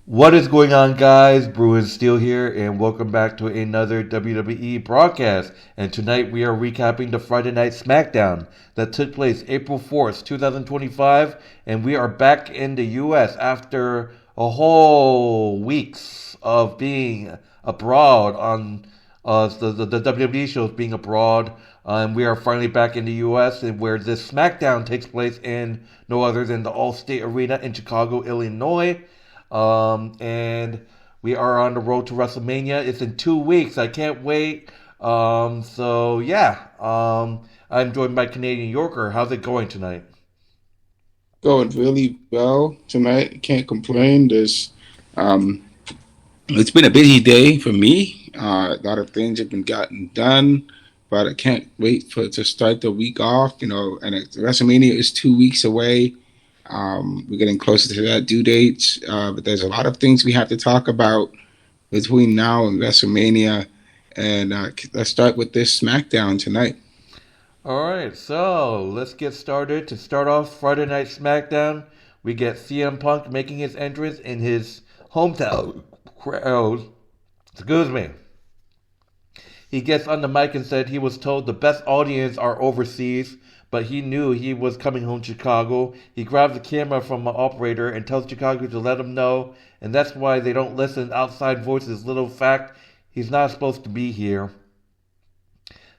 What is going on, guys? Bruin Steel here, and welcome back to another WWE broadcast. And tonight we are recapping the Friday Night Smackdown that took place April 4th, 2025. And we are back in the US after a whole weeks of being abroad on the WWE shows being abroad. And we are finally back in the US, and where this Smackdown takes place in no other than the Allstate Arena in Chicago, Illinois. And we are on the road to WrestleMania. It's in 2 weeks. I can't wait. I'm joined by Canadian Yorker. How's it going tonight? Going really well tonight. Can't complain. Um, it's been a busy day for me. A lot of things have been gotten done, but I can't wait to start the week off. WrestleMania is 2 weeks away. We're getting closer to that due date, but there's a lot of things we have to talk about between now and WrestleMania. And let's start with this SmackDown tonight. Alright, so let's get started. To start off Friday Night SmackDown, we get CM Punk making his entrance in his hometown crowd. Excuse me. He gets on the mic and said he was told the best audience are overseas, but he knew he was coming home to Chicago. He grabs the camera from an operator and tells Chicago to let him know, and that's why they don't listen outside voices. Little fact, he's not supposed to be here.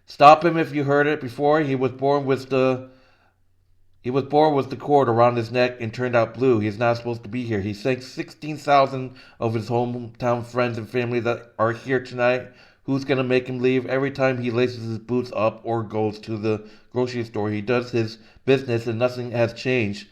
Stop him if you heard it before. He was born with the cord around his neck and turned out blue. He's not supposed to be here. He thanks 16,000 of his hometown friends and family that are here tonight. Who's going to make him leave? Every time he laces his boots up or goes to the grocery store, he does his business and nothing has changed.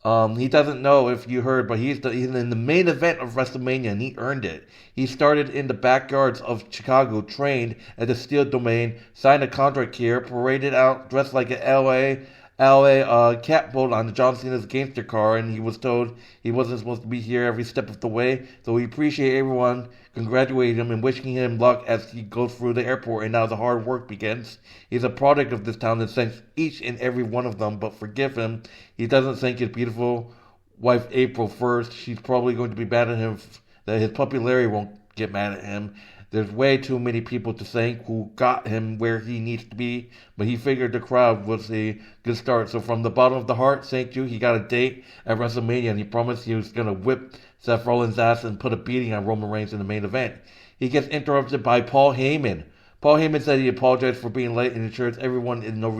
He doesn't know if you heard, but he's in the main event of WrestleMania, and he earned it. He started in the backyards of Chicago, trained at the Steel Domain, signed a contract here, paraded out dressed like an LA catboat on John Cena's gangster car, and he was told he wasn't supposed to be here every step of the way. So we appreciate everyone congratulating him and wishing him luck as he goes through the airport, and now the hard work begins. He's a product of this town and thanks each and every one of them, but forgive him. He doesn't thank his beautiful wife April first. She's probably going to be mad at him that his puppy Larry won't get mad at him. There's way too many people to thank who got him where he needs to be, but he figured the crowd was a good start. So from the bottom of the heart, thank you. He got a date at WrestleMania, and he promised he was going to whip Seth Rollins' ass and put a beating on Roman Reigns in the main event. He gets interrupted by Paul Heyman. Paul Heyman said he apologized for being late and assures everyone in no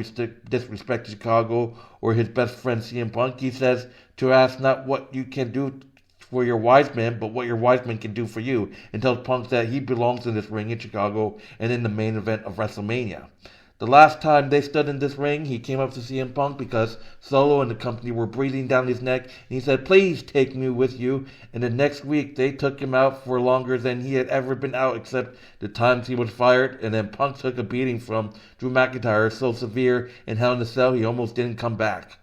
disrespect to Chicago or his best friend CM Punk. He says to ask not what you can do for your wise man, but what your wise man can do for you, and tells Punk that he belongs in this ring in Chicago and in the main event of WrestleMania. The last time they stood in this ring, he came up to CM Punk because Solo and the company were breathing down his neck, and he said, "Please take me with you." And the next week, they took him out for longer than he had ever been out, except the times he was fired. And then Punk took a beating from Drew McIntyre so severe in Hell in a Cell he almost didn't come back.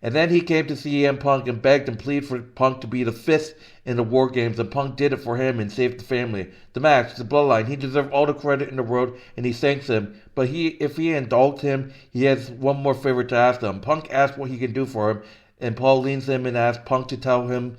And then he came to CM Punk and begged and pleaded for Punk to be the fifth in the War Games, and Punk did it for him and saved the family, the match, the bloodline. He deserved all the credit in the world, and he thanks him. But if he indulged him, he has one more favor to ask him. Punk asked what he can do for him, and Paul leans him and asks Punk to tell him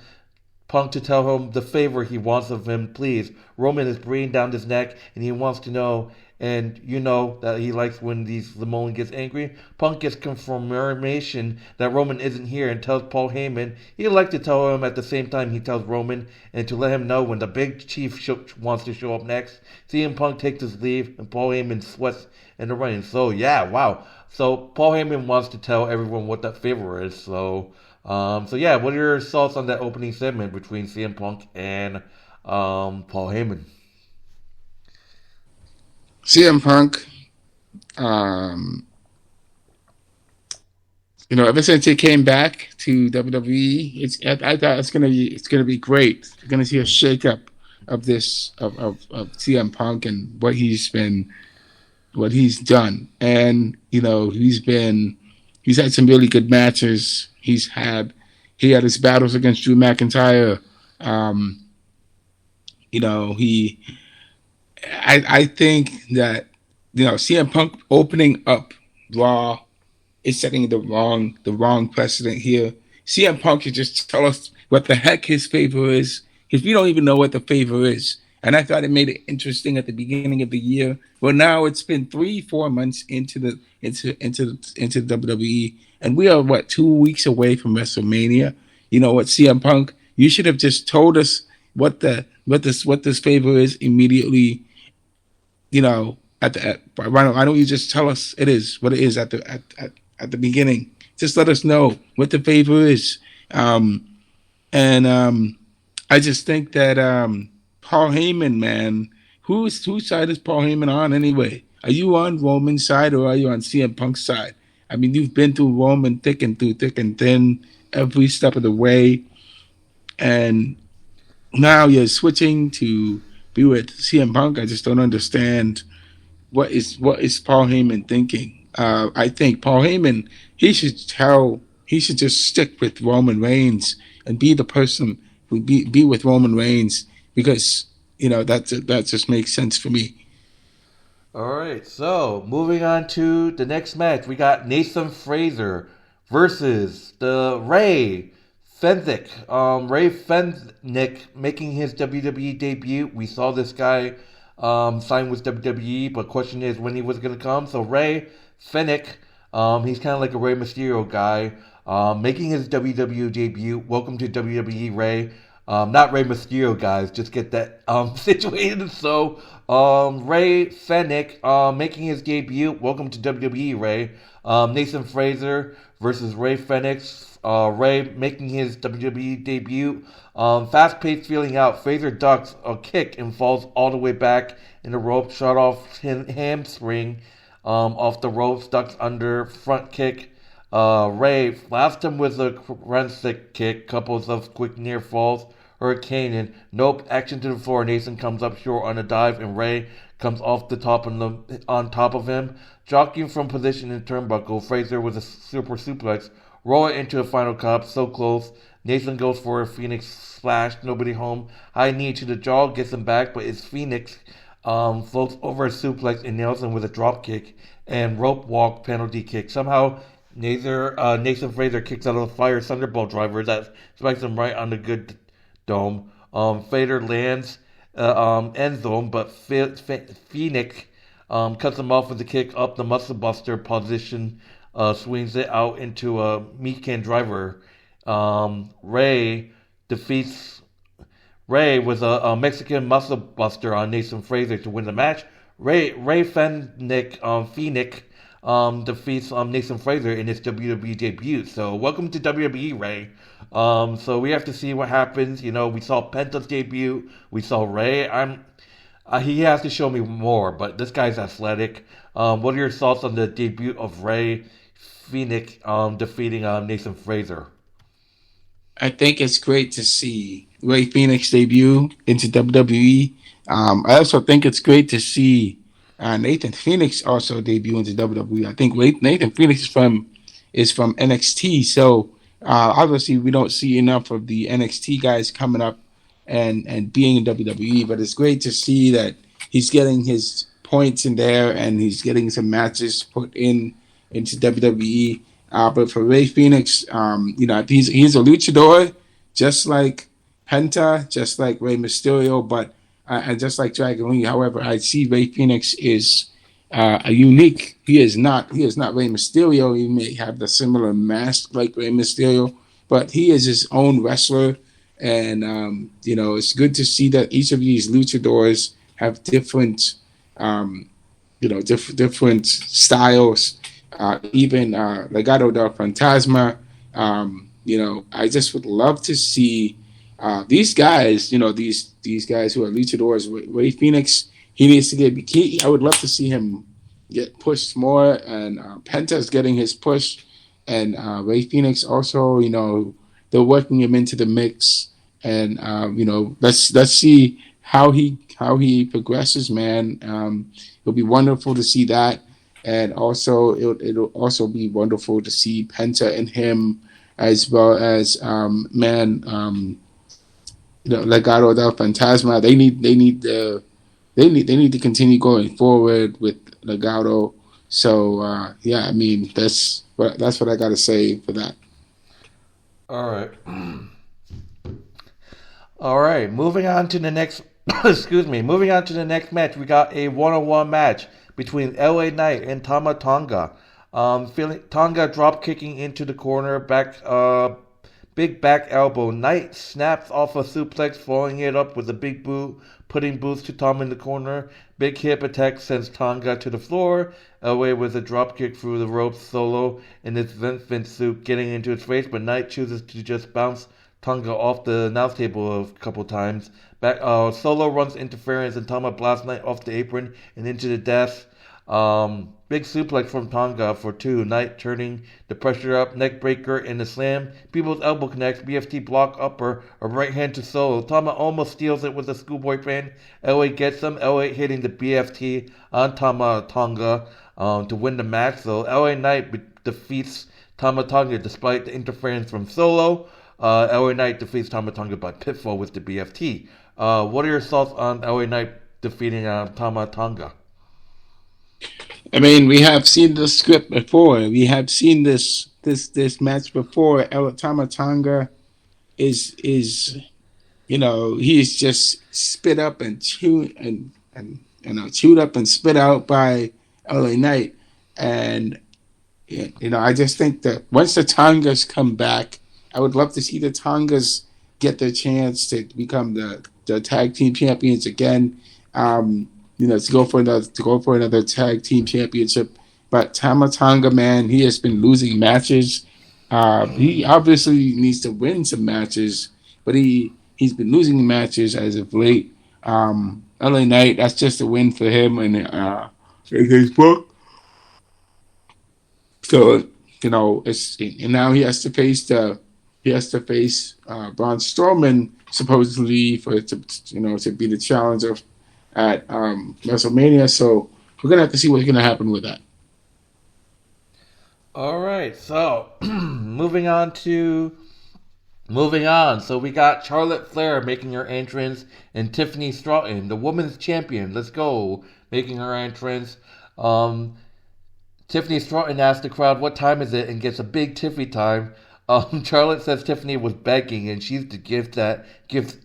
the favor he wants of him, please. Roman is breathing down his neck, and he wants to know, and you know that he likes when these Samoan gets angry. Punk gets confirmation that Roman isn't here and tells Paul Heyman he'd like to tell him at the same time he tells Roman, and to let him know when the big chief wants to show up next. CM Punk takes his leave, and Paul Heyman sweats in the rain. So yeah, wow. So Paul Heyman wants to tell everyone what that favor is. So what are your thoughts on that opening segment between CM Punk and Paul Heyman? CM Punk, um, ever since he came back to WWE, I thought it's gonna be great. You're gonna see a shakeup of this of CM Punk and what he's done, and he's had some really good matches. He had his battles against Drew McIntyre. Um, he I think that CM Punk opening up Raw is setting the wrong precedent here. CM Punk should just what the heck his favor is, because we don't even know what the favor is. And I thought it made it interesting at the beginning of the year. Well, now it's been 3-4 months into WWE, and we are 2 weeks away from WrestleMania. You know what, CM Punk, you should have just told us what this favor is immediately. You know, why don't you just tell us it is what it is at the beginning? Just let us know what the favor is. And I just think that Paul Heyman, man, whose side is Paul Heyman on anyway? Are you on Roman's side or are you on CM Punk's side? I mean, you've been through Roman thick and thin every step of the way, and now you're switching to be with CM Punk. I just don't understand what is Paul Heyman thinking. I think Paul Heyman, he should just stick with Roman Reigns and be the person who be with Roman Reigns, because that just makes sense for me. All right, so moving on to the next match, we got Nathan Frazer versus the Rey Fenix. Rey Fenix making his WWE debut. We saw this guy sign with WWE, but question is when he was going to come. So Rey Fenix, he's kind of like a Rey Mysterio guy, making his WWE debut. Welcome to WWE, Rey. Not Rey Mysterio, guys. Just get that situated. So Rey Fenix making his debut. Welcome to WWE, Rey. Nathan Frazer versus Rey Fenix. Rey making his WWE debut. Fast-paced feeling out. Frazer ducks a kick and falls all the way back in the rope. Shot off hamstring off the ropes. Ducks under front kick. Rey blasts him with a forensic kick. Couples of quick near falls. Hurricane and nope, action to the floor. Nathan comes up short on a dive, and Rey comes off the top on top of him, jockeying from position in turnbuckle. Frazer with a super suplex, roll it into a final cup. So close. Nathan goes for a Phoenix splash. Nobody home. High knee to the jaw, gets him back, but it's Phoenix floats over a suplex and nails him with a drop kick and rope walk penalty kick. Somehow Nathan Frazer kicks out of the Fire Thunderbolt driver that spikes him right on the good dome. Fader lands end zone, but Phoenix cuts him off with a kick up the muscle buster position, swings it out into a meat can driver. Rey defeats Rey with a Mexican muscle buster on Nathan Frazer to win the match. Rey Fenix defeats Nathan Frazer in his WWE debut. So welcome to WWE, Rey. So we have to see what happens. We saw Penta's debut. We saw Rey. He has to show me more, but this guy's athletic. What are your thoughts on the debut of Rey Fenix defeating Nathan Frazer? I think it's great to see Rey Fenix debut into WWE. I also think it's great to see Nathan Phoenix also debut into WWE. I think Nathan Phoenix is from NXT, so obviously we don't see enough of the NXT guys coming up and being in WWE. But it's great to see that he's getting his points in there and he's getting some matches put into WWE. But for Rey Fenix, he's a luchador, just like Penta, just like Rey Mysterio, but and just like Dragon Lee. However, I see Rey Fenix is a unique. He is not Rey Mysterio. He may have the similar mask like Rey Mysterio, but he is his own wrestler. And it's good to see that each of these luchadors have different, different styles. Even Legado del Fantasma. I just would love to see these guys. These guys who are luchadors. Rey Fenix, he needs to get. I would love to see him get pushed more, and Penta's getting his push, and Rey Fenix also. They're working him into the mix, and let's see how he progresses, man. It'll be wonderful to see that. And also, it'll also be wonderful to see Penta and him, as well as Legado del Fantasma. They need to continue going forward with Legado. So that's what I got to say for that. All right. All right, moving on to the next. Excuse me. Moving on to the next match, we got a one-on-one match between LA Knight and Tama Tonga. Tonga drop kicking into the corner, big back elbow. Knight snaps off a suplex, following it up with a big boot, putting boots to Tama in the corner. Big hip attack sends Tonga to the floor. LA with a drop kick through the ropes solo in his Vince suit, getting into his face, but Knight chooses to just bounce Tonga off the announce table a couple times. Solo runs interference and Tama blasts Knight off the apron and into the desk. Big suplex from Tonga for two. Knight turning the pressure up, neck breaker and the slam. People's elbow connects, BFT block upper, a right hand to Solo. Tama almost steals it with a schoolboy pin. LA gets him. LA hitting the BFT on Tama Tonga to win the match. So LA Knight defeats Tama Tonga despite the interference from Solo. LA Knight defeats Tama Tonga by pinfall with the BFT. What are your thoughts on LA Knight defeating Tama Tonga? I mean, we have seen the script before. We have seen this match before. Tama Tonga is he's just spit up and chewed and chewed up and spit out by LA Knight. And I just think that once the Tongas come back, I would love to see the Tongas get their chance to become the tag team champions again. To go for another tag team championship. But Tama Tonga, man, he has been losing matches. He obviously needs to win some matches, but he's been losing matches as of late. LA Knight, that's just a win for him in his book. So and now he has to face Braun Strowman supposedly to be the challenger at WrestleMania. So we're gonna have to see what's gonna happen with that. All right, so moving on. So we got Charlotte Flair making her entrance and Tiffany Stratton, the women's champion. Let's go, making her entrance. Tiffany Stratton asks the crowd what time is it and gets a big Tiffany time. Charlotte says Tiffany was begging and she's the gift that keeps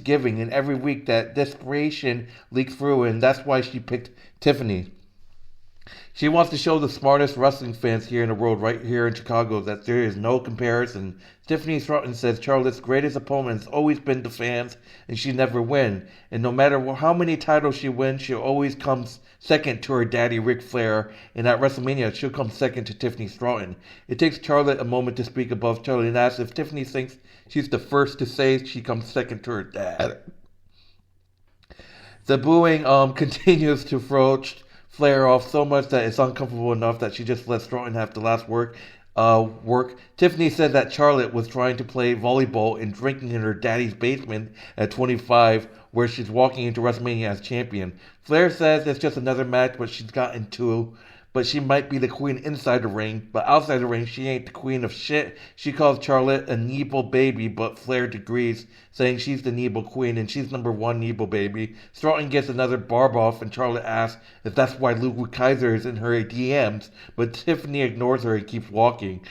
giving, and every week that desperation leaks through, and that's why she picked Tiffany. She wants to show the smartest wrestling fans here in the world, right here in Chicago, that there is no comparison. Tiffany Stratton says Charlotte's greatest opponent has always been the fans, and she never win. And no matter how many titles she wins, she always comes second to her daddy Ric Flair. And at WrestleMania, she'll come second to Tiffany Stratton. It takes Charlotte a moment to speak above Charlotte and asks if Tiffany thinks she's the first to say she comes second to her dad. The booing continues to approach Flair off so much that it's uncomfortable enough that she just lets Stratton have the last word. Tiffany said that Charlotte was trying to play volleyball and drinking in her daddy's basement at 25, where she's walking into WrestleMania as champion. Flair says it's just another match, but she's gotten to. But she might be the queen inside the ring, but outside the ring, she ain't the queen of shit. She calls Charlotte a Nebo baby, but Flair agrees, saying she's the Nebo queen and she's number one Nebo baby. Stratton gets another barb off, and Charlotte asks if that's why Luke Kaiser is in her DMs, but Tiffany ignores her and keeps walking.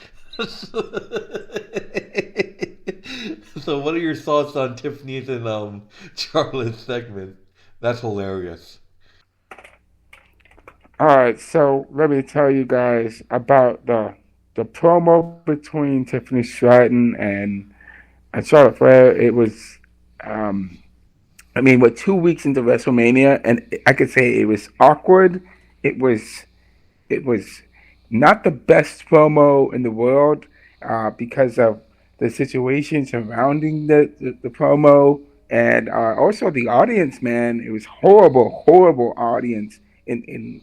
So, what are your thoughts on Tiffany's and Charlotte's segment? That's hilarious. All right, so let me tell you guys about the promo between Tiffany Stratton and Charlotte Flair. It was, we're 2 weeks into WrestleMania, and I could say it was awkward. It was not the best promo in the world because of the situation surrounding the promo, and also the audience. Man, it was horrible audience in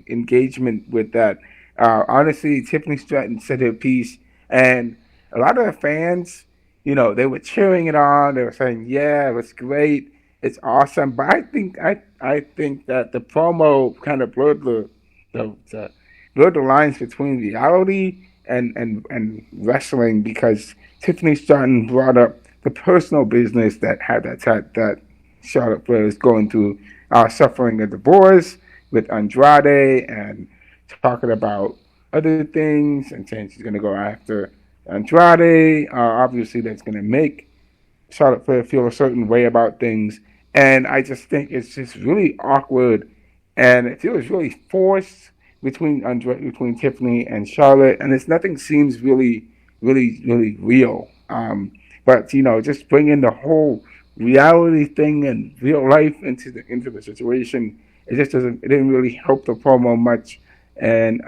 engagement with that. Honestly, Tiffany Stratton said her piece, and a lot of the fans, they were cheering it on. They were saying, "Yeah, it was great, it's awesome." But I think that the promo kind of blurred the lines between reality and wrestling, because Tiffany Stratton brought up the personal business that Charlotte Flair is going through, suffering a divorce with Andrade, and talking about other things, and saying she's going to go after Andrade. Obviously, that's going to make Charlotte Flair feel a certain way about things, and I just think it's just really awkward, and it feels really forced between Tiffany and Charlotte, and it's nothing seems really real. But just bringing the whole reality thing and real life into the situation, it didn't really help the promo much, and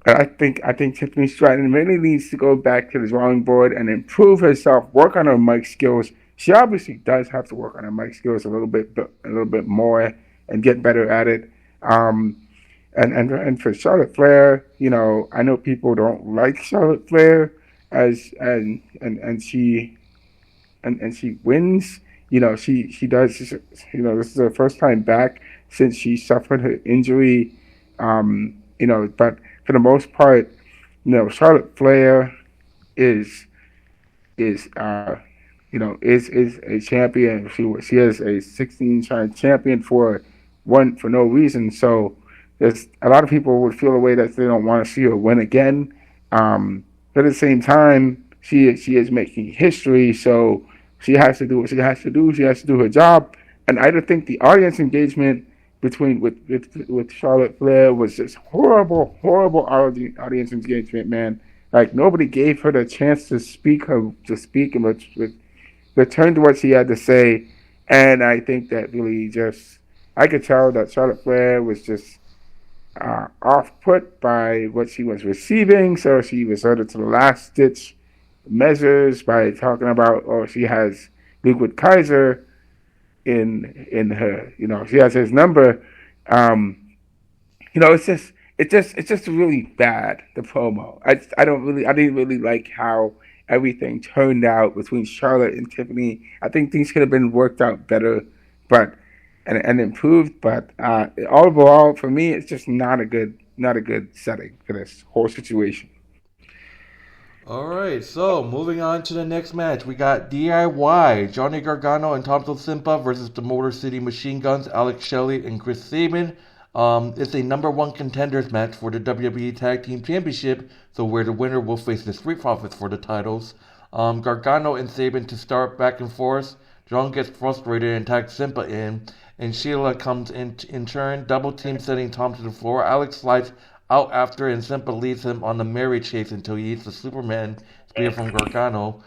I think Tiffany Stratton really needs to go back to the drawing board and improve herself, work on her mic skills. She obviously does have to work on her mic skills a little bit more and get better at it. Um, and for Charlotte Flair, I know people don't like Charlotte Flair as and she wins. She does. This is her first time back since she suffered her injury. But for the most part, Charlotte Flair is is a champion. She is a 16-time champion for no reason. So there's a lot of people would feel a way that they don't want to see her win again. But at the same time, she is making history, so she has to do what she has to do. She has to do her job, and I don't think the audience engagement with Charlotte Flair was just horrible audience engagement, man. Like nobody gave her the chance to speak and return to what she had to say, and I think that really just I could tell that Charlotte Flair was just off put by what she was receiving, so she resorted to the last ditch measures by talking about, oh, she has Ludwig Kaiser in her, she has his number. Um, it's just really bad, the promo. I didn't really like how everything turned out between Charlotte and Tiffany. I think things could have been worked out better, but and improved. But overall, for me, it's just not a good setting for this whole situation. All right, so moving on to the next match, we got DIY Johnny Gargano and Tommaso Ciampa versus the Motor City Machine Guns, Alex Shelley and Chris Sabin. It's a number one contenders match for the WWE Tag Team Championship, so where the winner will face the Street Profits for the titles. Gargano and Sabin to start back and forth. John gets frustrated and tags Ciampa in, and Sheila comes in turn, double team sending Tom to the floor. Alex slides out after, and Ciampa leads him on the Mary chase until he eats the Superman spear from Gargano.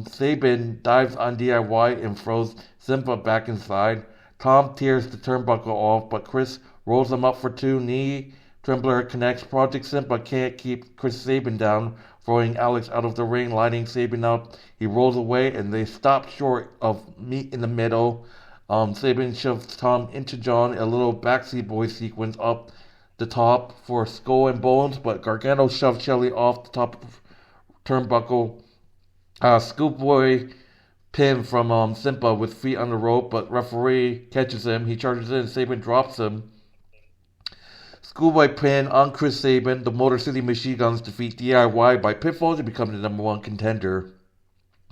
Sabin dives on DIY and throws Ciampa back inside. Tom tears the turnbuckle off, but Chris rolls him up for two. Knee Trembler connects. Project Ciampa can't keep Chris Sabin down, throwing Alex out of the ring, lighting Sabin up. He rolls away, and they stop short of meet in the middle. Sabin shoves Tom into John, a little backseat boy sequence up the top for Skull and Bones, but Gargano shoved Shelley off the top turnbuckle. Schoolboy pin from Ciampa with feet on the rope, but referee catches him. He charges in, Sabin drops him. Schoolboy pin on Chris Sabin. The Motor City Machine Guns defeat DIY by pinfall to become the number one contender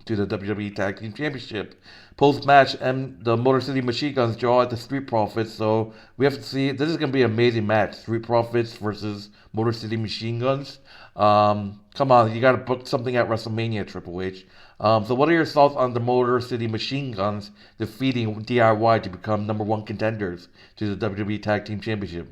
to the WWE Tag Team Championship. Post match, the Motor City Machine Guns draw at the Street Profits, so we have to see. This is going to be an amazing match. Street Profits versus Motor City Machine Guns. Come on, you got to book something at WrestleMania, Triple H. So, what are your thoughts on the Motor City Machine Guns defeating DIY to become number one contenders to the WWE Tag Team Championship?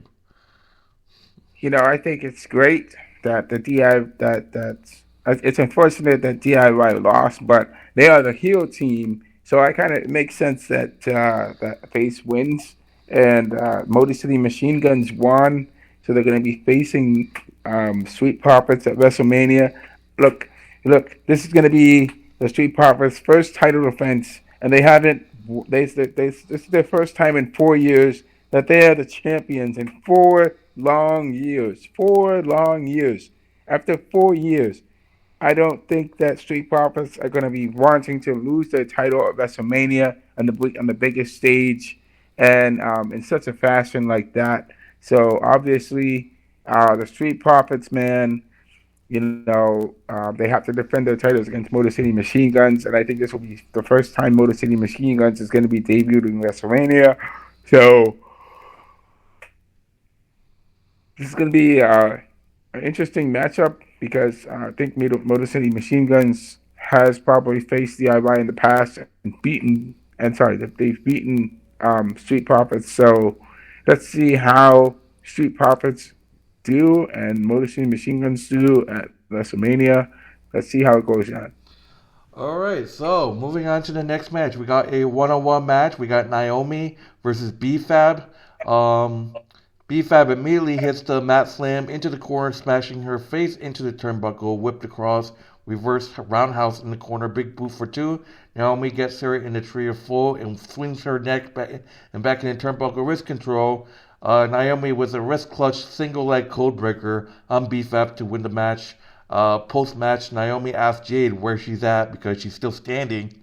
I think it's great that the DI that it's unfortunate that DIY lost, but they are the heel team, so I kind of it makes sense that face wins, and Motor City Machine Guns won, so they're going to be facing Street Profits at WrestleMania. Look, look, this is going to be the Street Profits' first title defense, and they haven't. This is their first time in 4 years that they are the champions in 4 long years. 4 long years. After 4 years, I don't think that Street Profits are going to be wanting to lose their title at WrestleMania on the biggest stage, and in such a fashion like that. So obviously, the Street Profits, man, they have to defend their titles against Motor City Machine Guns, and I think this will be the first time Motor City Machine Guns is going to be debuted in WrestleMania. So this is going to be an interesting matchup because I think Motor City Machine Guns has probably faced the Ivar in the past and beaten, and sorry, that they've beaten Street Profits. So let's see how Street Profits do and Motor City Machine Guns do at WrestleMania. Let's see how it goes on. All right, so moving on to the next match, we got a one-on-one match. We got Naomi versus B-Fab. B-Fab immediately hits the mat slam into the corner, smashing her face into the turnbuckle, whipped across, reverse roundhouse in the corner, big boot for two. Naomi gets her in the tree of full and swings her neck back in the turnbuckle, wrist control. Naomi with a wrist clutch, single leg code breaker on B-Fab to win the match. Post match, Naomi asks Jade where she's at because she's still standing.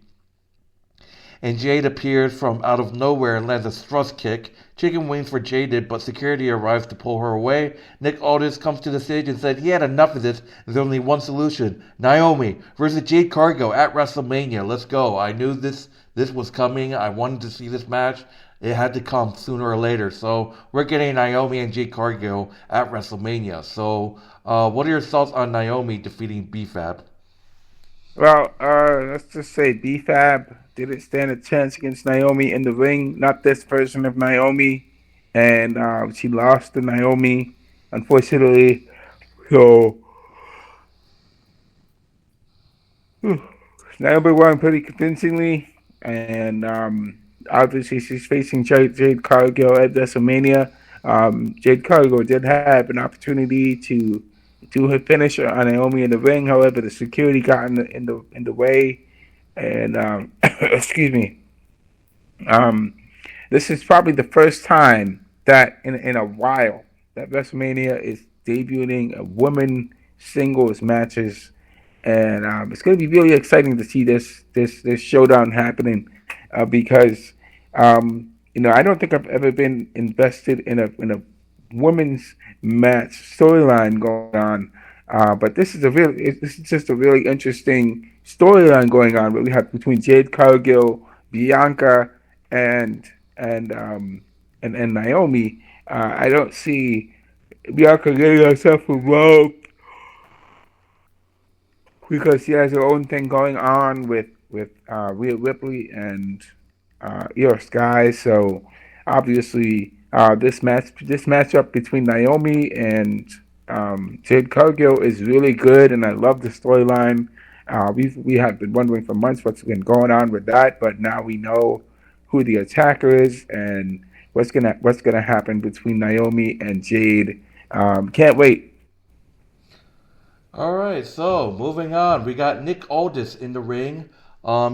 And Jade appears from out of nowhere and lands a thrust kick. Chicken wings for Jade, but security arrives to pull her away. Nick Aldis comes to the stage and said he had enough of this. There's only one solution: Naomi versus Jade Cargill at WrestleMania. Let's go. I knew this was coming. I wanted to see this match. It had to come sooner or later. So we're getting Naomi and Jade Cargill at WrestleMania. So what are your thoughts on Naomi defeating B-Fab? Well, let's just say B-Fab didn't stand a chance against Naomi in the ring. Not this version of Naomi, and she lost to Naomi, unfortunately. So Naomi won pretty convincingly, and obviously she's facing Jade Cargill at WrestleMania. Jade Cargill did have an opportunity to do her finisher on Naomi in the ring. However, the security got in the way, and excuse me. Um, this is probably the first time that in a while that WrestleMania is debuting a women singles matches, and it's going to be really exciting to see this showdown happening because I don't think I've ever been invested in a women's match storyline going on. But this is just a really interesting storyline going on. Really have between Jade Cargill, Bianca, and and um, and Naomi. I don't see Bianca getting herself involved because she has her own thing going on with Rhea Ripley and Io Sky. So obviously, this matchup between Naomi and Jade Cargill is really good, and I love the storyline. We have been wondering for months what's been going on with that, but now we know who the attacker is and what's gonna happen between Naomi and Jade. Can't wait. All right, so moving on, we got Nick Aldis in the ring.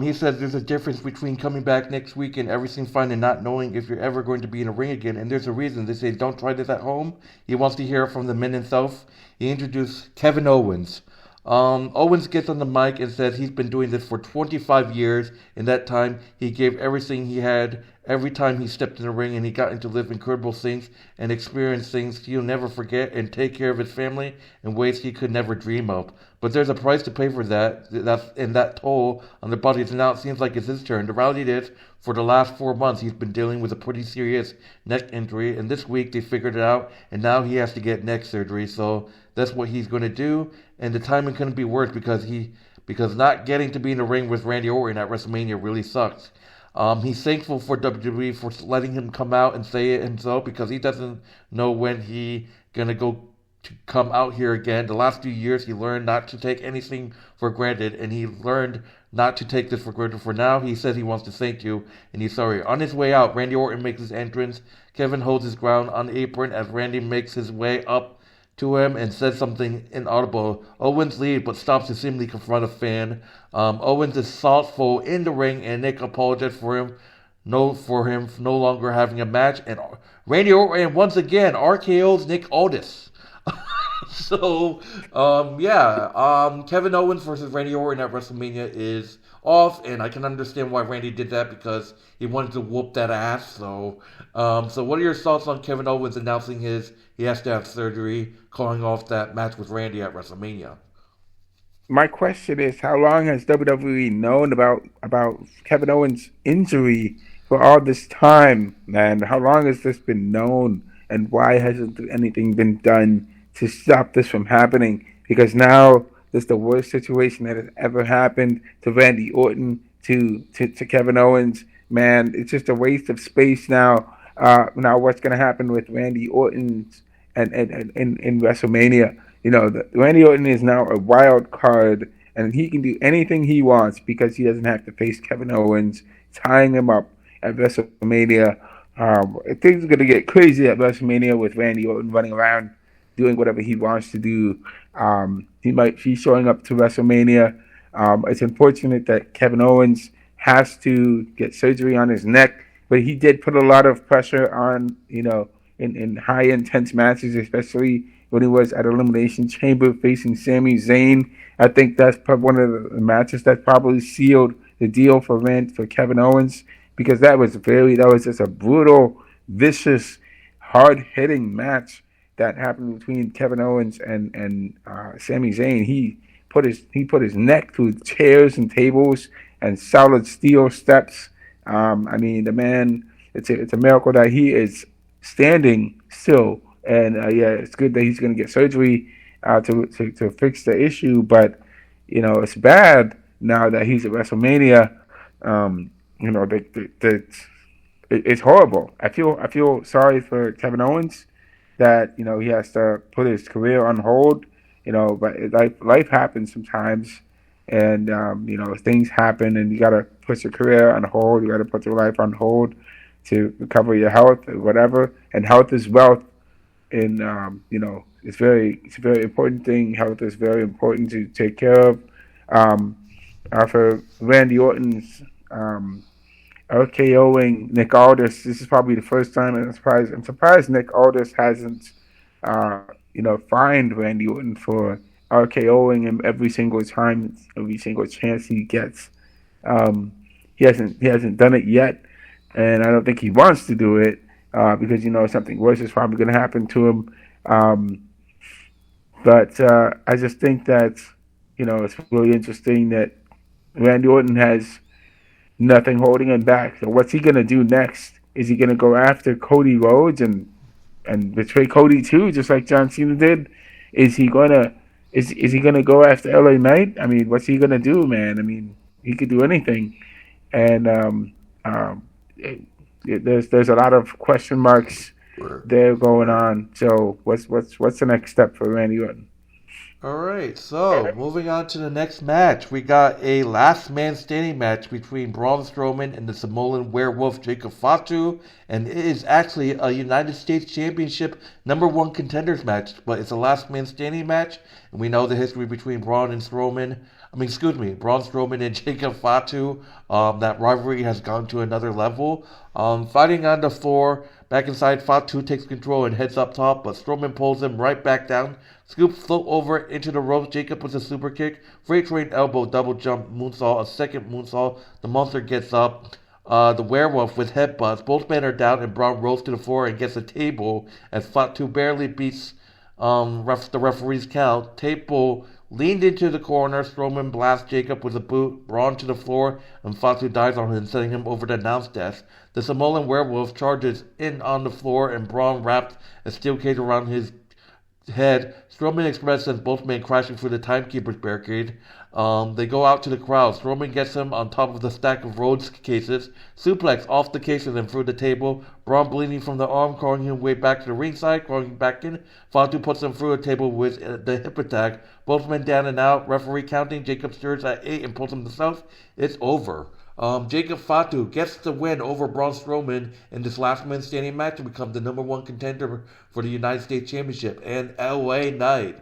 He says there's a difference between coming back next week and everything fine and not knowing if you're ever going to be in a ring again. And there's a reason. They say don't try this at home. He wants to hear it from the men himself. He introduced Kevin Owens. Owens gets on the mic and says he's been doing this for 25 years. In that time, he gave everything he had every time he stepped in the ring, and he got to live incredible things and experience things he'll never forget and take care of his family in ways he could never dream of. But there's a price to pay for that. That toll on the body. So now it seems like it's his turn. The reality is, for the last 4 months, he's been dealing with a pretty serious neck injury, and this week they figured it out, and now he has to get neck surgery. So that's what he's going to do, and the timing couldn't be worse because not getting to be in the ring with Randy Orton at WrestleMania really sucks. He's thankful for WWE for letting him come out and say it himself because he doesn't know when he gonna go to come out here again. The last few years, he learned not to take anything for granted, and he learned not to take this for granted. For now, he says he wants to thank you, and he's sorry. On his way out, Randy Orton makes his entrance. Kevin holds his ground on the apron as Randy makes his way up to him and says something inaudible. Owens leaves but stops to seemingly confront a fan. Owens is thoughtful in the ring, and Nick apologized for him no longer having a match. And Randy Orton once again RKO's Nick Aldis. So, Kevin Owens versus Randy Orton at WrestleMania is off, and I can understand why Randy did that because he wanted to whoop that ass. So what are your thoughts on Kevin Owens announcing he has to have surgery, calling off that match with Randy at WrestleMania? My question is, how long has WWE known about Kevin Owens' injury for all this time, man? How long has this been known, and why hasn't anything been done to stop this from happening? Because now This is the worst situation that has ever happened to Randy Orton, to Kevin Owens. Man, it's just a waste of space now. Now what's going to happen with Randy Orton and in WrestleMania? Randy Orton is now a wild card, and he can do anything he wants because he doesn't have to face Kevin Owens, tying him up at WrestleMania. Things are going to get crazy at WrestleMania with Randy Orton running around doing whatever he wants to do. He might be showing up to WrestleMania. It's unfortunate that Kevin Owens has to get surgery on his neck, but he did put a lot of pressure on, in high intense matches, especially when he was at Elimination Chamber facing Sami Zayn. I think that's one of the matches that probably sealed the deal for Kevin Owens, because that was just a brutal, vicious, hard hitting match that happened between Kevin Owens and Sami Zayn. He put his neck through chairs and tables and solid steel steps. The man, it's a miracle that he is standing still. And it's good that he's going to get surgery to fix the issue. But it's bad now that he's at WrestleMania. It's horrible. I feel sorry for Kevin Owens that he has to put his career on hold. But life happens sometimes, and things happen, and you got to put your career on hold. You got to put your life on hold to recover your health or whatever. And health is wealth. And it's a very important thing. Health is very important to take care of. For Randy Orton's RKOing Nick Aldis, this is probably the first time. I'm surprised Nick Aldis hasn't fined Randy Orton for RKOing him every single time, every single chance he gets. He hasn't done it yet, and I don't think he wants to do it because something worse is probably going to happen to him. But I just think that it's really interesting that Randy Orton has nothing holding him back. So what's he going to do next? Is he going to go after Cody Rhodes and betray Cody too, just like John Cena did? Is he gonna go after LA Knight? I mean, what's he gonna do, man? I mean, he could do anything, and there's a lot of question marks there going on. So what's the next step for Randy Orton? All right, so moving on to the next match, we got a last man standing match between Braun Strowman and the Samoan werewolf Jacob Fatu, and it is actually a United States Championship #1 contenders match, but it's a last man standing match, and we know the history between Braun Strowman and Jacob Fatu. That rivalry has gone to another level. Fighting on the floor, back inside, Fatu takes control and heads up top, but Strowman pulls him right back down. Scoop float over into the ropes. Jacob with a super kick. Freight train elbow, double jump, moonsault, a second moonsault. The monster gets up. The werewolf with headbutts. Both men are down, and Braun rolls to the floor and gets a table as Fatu barely beats the referee's count. Table leaned into the corner. Strowman blasts Jacob with a boot. Braun to the floor, and Fatu dives on him, sending him over the announce desk. The Samoan werewolf charges in on the floor, and Braun wraps a steel cage around his head. Strowman Express sends both men crashing through the timekeeper's barricade. They go out to the crowd. Strowman gets him on top of the stack of Rhodes cases. Suplex off the cases and through the table. Braun bleeding from the arm, crawling him way back to the ringside, crawling back in. Fatu puts him through a table with the hip attack. Both men down and out. Referee counting. Jacob stirs at 8 and pulls him to self. It's over. Jacob Fatu gets the win over Braun Strowman in this last man standing match to become the #1 contender for the United States Championship. And LA Knight,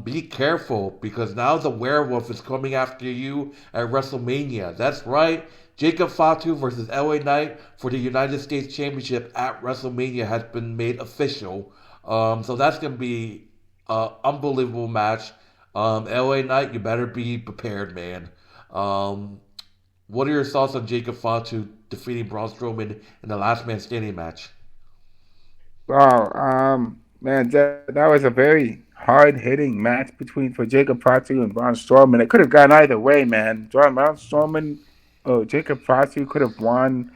be careful, because now the werewolf is coming after you at WrestleMania. That's right. Jacob Fatu versus LA Knight for the United States Championship at WrestleMania has been made official. So that's going to be an unbelievable match. LA Knight, you better be prepared, man. What are your thoughts on Jacob Fatu defeating Braun Strowman in the last man standing match? Wow, man, that was a very hard-hitting match for Jacob Fatu and Braun Strowman. It could have gone either way, man. Braun Strowman or Jacob Fatu could have won.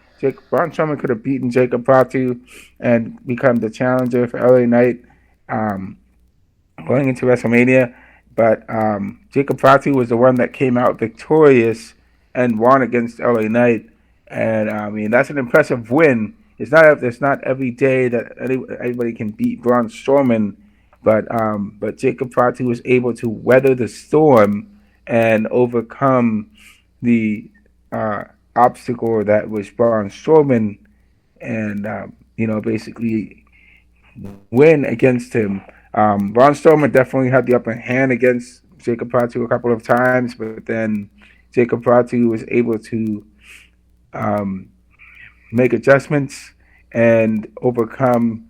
Braun Strowman could have beaten Jacob Fatu and become the challenger for LA Knight going into WrestleMania. But Jacob Fatu was the one that came out victorious and won against LA Knight. And I mean, that's an impressive win. It's not every day that anybody can beat Braun Strowman, but Jacob Fatu was able to weather the storm and overcome the obstacle that was Braun Strowman, and basically win against him. Braun Strowman definitely had the upper hand against Jacob Fatu a couple of times, but then Jacob Fatu was able to um, make adjustments and overcome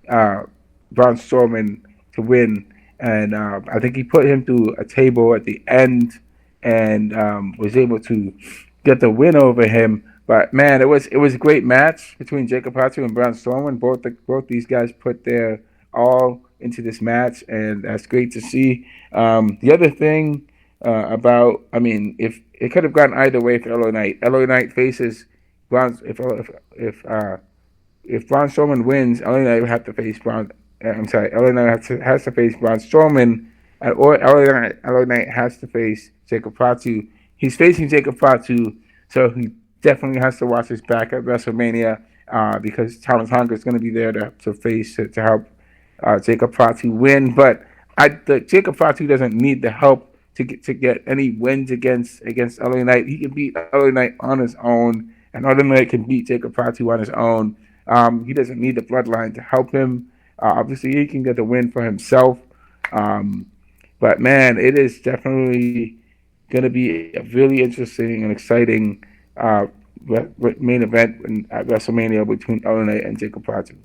Braun Strowman to win. And I think he put him through a table at the end and was able to get the win over him. But man, it was a great match between Jacob Fatu and Braun Strowman. Both these guys put their all into this match, and that's great to see. The other thing I mean, if it could have gone either way for LA Knight. LA Knight faces Braun. If Braun Strowman wins, LA Knight would have to face Braun. I'm sorry, LA Knight has to face Braun Strowman, or LA Knight has to face Jacob Fatu. He's facing Jacob Fatu, so he definitely has to watch his back at WrestleMania because Tama Tonga is going to be there to help Jacob Fatu win. But Jacob Fatu doesn't need the help to get any wins against LA Knight. He can beat LA Knight on his own, and LA Knight can beat Jacob Fatu on his own. He doesn't need the bloodline to help him. Obviously, he can get the win for himself. But man, it is definitely going to be a really interesting and exciting main event at WrestleMania between LA Knight and Jacob Fatu.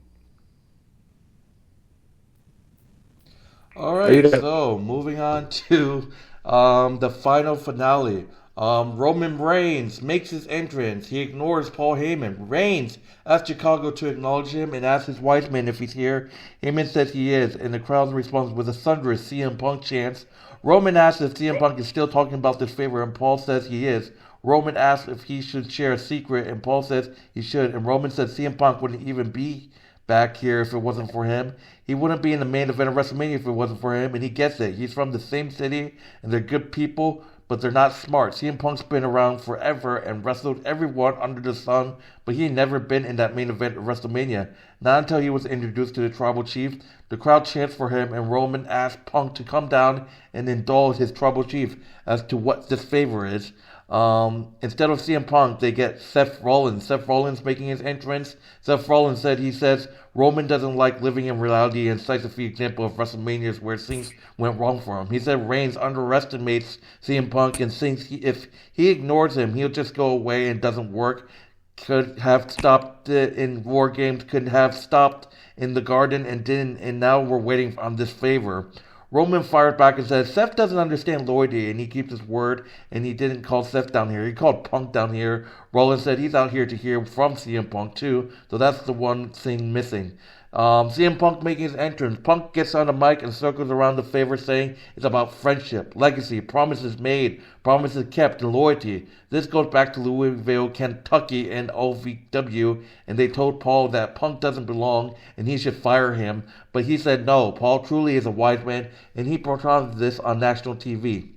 All right, so moving on to the final finale. Roman Reigns makes his entrance. He ignores Paul Heyman. Reigns asks Chicago to acknowledge him and asks his wise man if he's here. Heyman says he is, and the crowd responds with a thunderous CM Punk chants. Roman asks if CM Punk is still talking about this favor, and Paul says he is. Roman asks if he should share a secret, and Paul says he should, and Roman says CM Punk wouldn't even be back here if it wasn't for him. He wouldn't be in the main event of WrestleMania if it wasn't for him, and he gets it. He's from the same city, and they're good people, but they're not smart. CM Punk's been around forever and wrestled everyone under the sun, but he never been in that main event of WrestleMania. Not until he was introduced to the Tribal Chief. The crowd chants for him, and Roman asks Punk to come down and indulge his Tribal Chief as to what this favor is. Instead of CM Punk, they get Seth Rollins. Seth Rollins making his entrance. Seth Rollins says Roman doesn't like living in reality and cites a few examples of WrestleManias where things went wrong for him. He said Reigns underestimates CM Punk and thinks if he ignores him, he'll just go away and doesn't work. Could have stopped it in War Games, could have stopped in the Garden and didn't, and now we're waiting on this favor. Roman fired back and said, Seth doesn't understand loyalty, and he keeps his word, and he didn't call Seth down here. He called Punk down here. Rollins said he's out here to hear from CM Punk, too, so that's the one thing missing. CM Punk making his entrance. Punk gets on the mic and circles around the favor, saying it's about friendship, legacy, promises made, promises kept, and loyalty. This goes back to Louisville, Kentucky, and OVW, and they told Paul that Punk doesn't belong and he should fire him, but he said no. Paul truly is a wise man, and he portrayed this on national TV.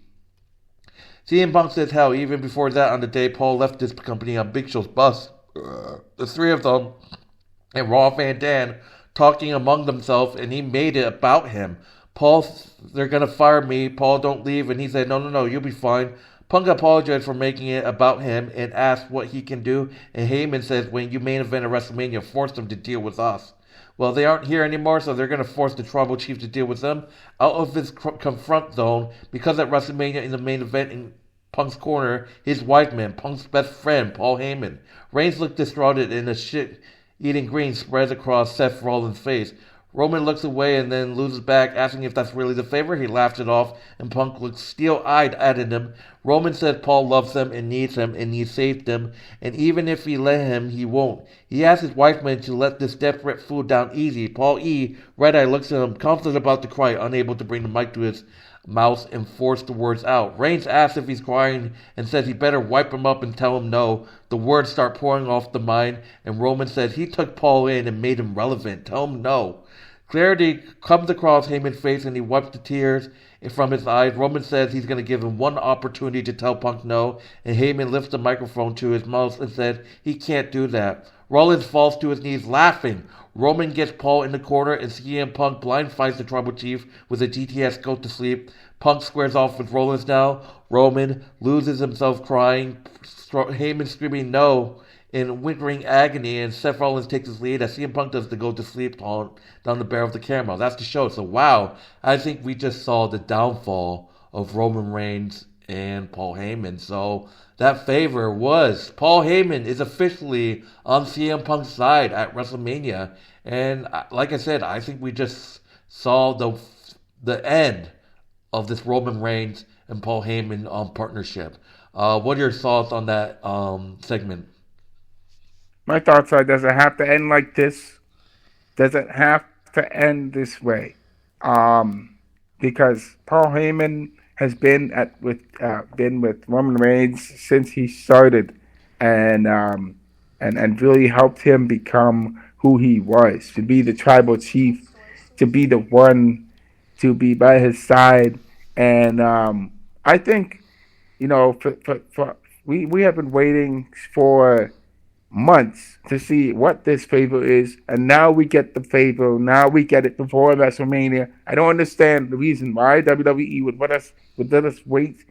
CM Punk says hell, even before that, on the day Paul left this company on Big Show's bus, the three of them and Rolf Van Dam talking among themselves, and he made it about him. Paul, they're going to fire me. Paul, don't leave. And he said, no, you'll be fine. Punk apologized for making it about him and asked what he can do. And Heyman says, when you main event at WrestleMania, force them to deal with us. Well, they aren't here anymore, so they're going to force the Tribal Chief to deal with them out of his confront zone, because at WrestleMania in the main event in Punk's corner, his wife man, Punk's best friend, Paul Heyman. Reigns looked distraught and the shit-eating grin spreads across Seth Rollins' face. Roman looks away and then loses back, asking if that's really the favor. He laughs it off, and Punk looks steel-eyed at him. Roman says Paul loves him and he saved him, and even if he let him, he won't. He asks his wife man to let this desperate fool down easy. Paul E. Red-Eye looks at him, confident about to cry, unable to bring the mic to his mouth and force the words out. Reigns asks if he's crying and says he better wipe him up and tell him no. The words start pouring off the mind, and Roman says he took Paul in and made him relevant. Tell him no. Clarity comes across Heyman's face and he wipes the tears from his eyes. Roman says he's going to give him one opportunity to tell Punk no, and Heyman lifts the microphone to his mouth and says he can't do that. Rollins falls to his knees laughing. Roman gets Paul in the corner and CM Punk blindsides the Tribal Chief with a GTS go to sleep. Punk squares off with Rollins now. Roman loses himself crying. Heyman screaming no in whimpering agony, and Seth Rollins takes his lead as CM Punk does the go to sleep down the barrel of the camera. That's the show. So wow, I think we just saw the downfall of Roman Reigns and Paul Heyman. So that favor was Paul Heyman is officially on CM Punk's side at WrestleMania, and like I said, I think we just saw the end of this Roman Reigns and Paul Heyman partnership. What are your thoughts on that segment? My thoughts are, does it have to end like this? Does it have to end this way? Because Paul Heyman has been with Roman Reigns since he started, and really helped him become who he was, to be the tribal chief, to be the one to be by his side, and I think we have been waiting for months to see what this favor is, and now we get the favor. Now we get it before WrestleMania. I don't understand the reason why WWE would let us wait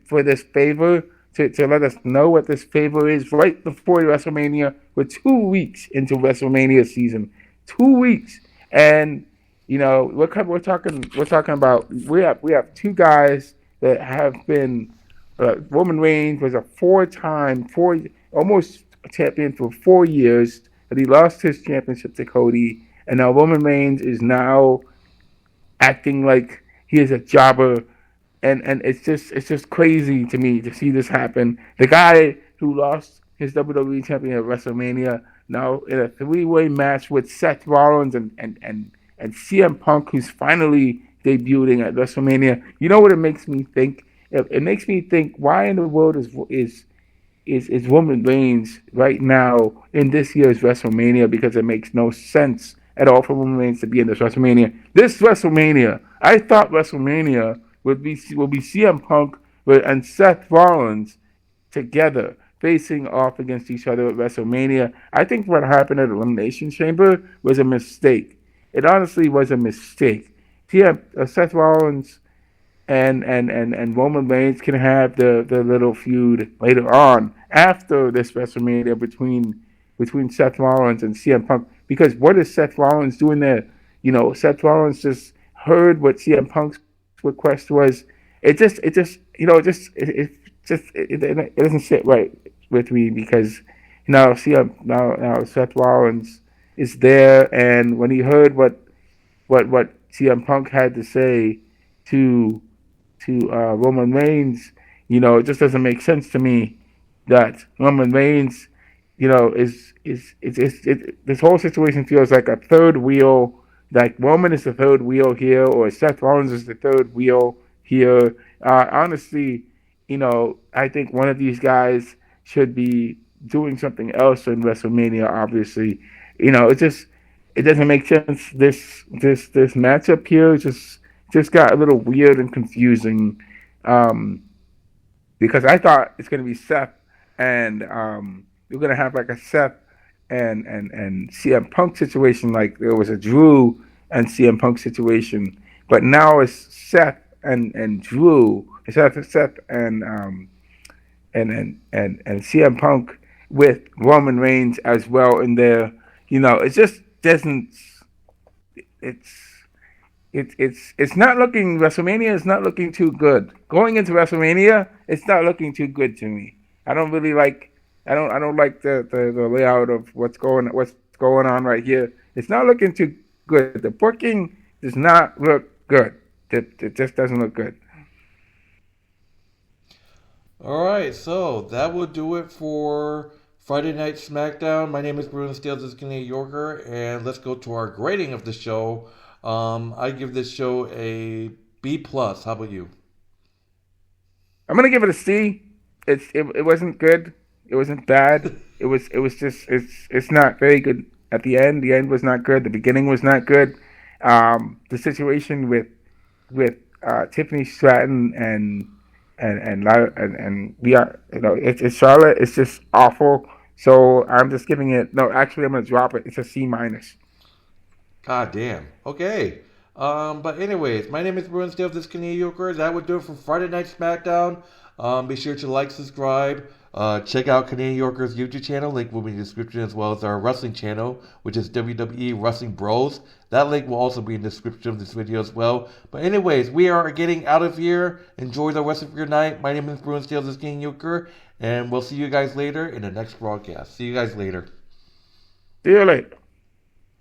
for this favor to let us know what this favor is right before WrestleMania. We're 2 weeks into WrestleMania season, 2 weeks, and we're talking about we have two guys that have been. Roman Reigns was a almost champion for 4 years, but he lost his championship to Cody, and now Roman Reigns is now acting like he is a jobber, and it's just crazy to me to see this happen. The guy who lost his WWE champion at WrestleMania now in a three-way match with Seth Rollins and CM Punk, who's finally debuting at WrestleMania. You know what it makes me think? It makes me think, why in the world is Roman Reigns right now in this year's WrestleMania? Because it makes no sense at all for Roman Reigns to be in this WrestleMania. This WrestleMania, I thought WrestleMania would be CM Punk and Seth Rollins together facing off against each other at WrestleMania. I think what happened at Elimination Chamber was a mistake. It honestly was a mistake. Seth Rollins and Roman Reigns can have the little feud later on after this WrestleMania between Seth Rollins and CM Punk. Because what is Seth Rollins doing there? Seth Rollins just heard what CM Punk's request was. It doesn't sit right with me, because now Seth Rollins is there, and when he heard what CM Punk had to say to Roman Reigns, it just doesn't make sense to me that Roman Reigns, this whole situation feels like a third wheel, like Roman is the third wheel here, or Seth Rollins is the third wheel here. Honestly, I think one of these guys should be doing something else in WrestleMania. Obviously, it doesn't make sense. This matchup here just got a little weird and confusing, because I thought it's gonna be Seth and we're gonna have like a Seth and CM Punk situation, like there was a Drew and CM Punk situation, but now it's Seth and Drew, Seth and CM Punk with Roman Reigns as well in there. It just doesn't. It's not looking. WrestleMania is not looking too good. Going into WrestleMania, it's not looking too good to me. I don't really like. I don't like the layout of what's going on right here. It's not looking too good. The booking does not look good. It just doesn't look good. All right, so that will do it for Friday Night Smackdown. My name is Bruno Steele, this is New Yorker, and let's go to our grading of the show. I give this show a B plus. How about you? I'm gonna give it a C. It wasn't good. It wasn't bad. It was just it's not very good at the end. The end was not good. The beginning was not good. The situation with Tiffany Stratton and Lyra, and we are, it's Charlotte. It's just awful. So I'm just giving it. No, actually, I'm gonna drop it. It's a C minus. God damn. Okay. But anyways, my name is Bruin Steele. This is Canadian Yoker. That would do it for Friday Night Smackdown. Be sure to like, subscribe. Check out Canadian Yorker's YouTube channel. Link will be in the description, as well as our wrestling channel, which is WWE Wrestling Bros. That link will also be in the description of this video as well. But anyways, we are getting out of here. Enjoy the rest of your night. My name is Bruin Steele. This is Canadian Yoker. And we'll see you guys later in the next broadcast. See you guys later. See you later.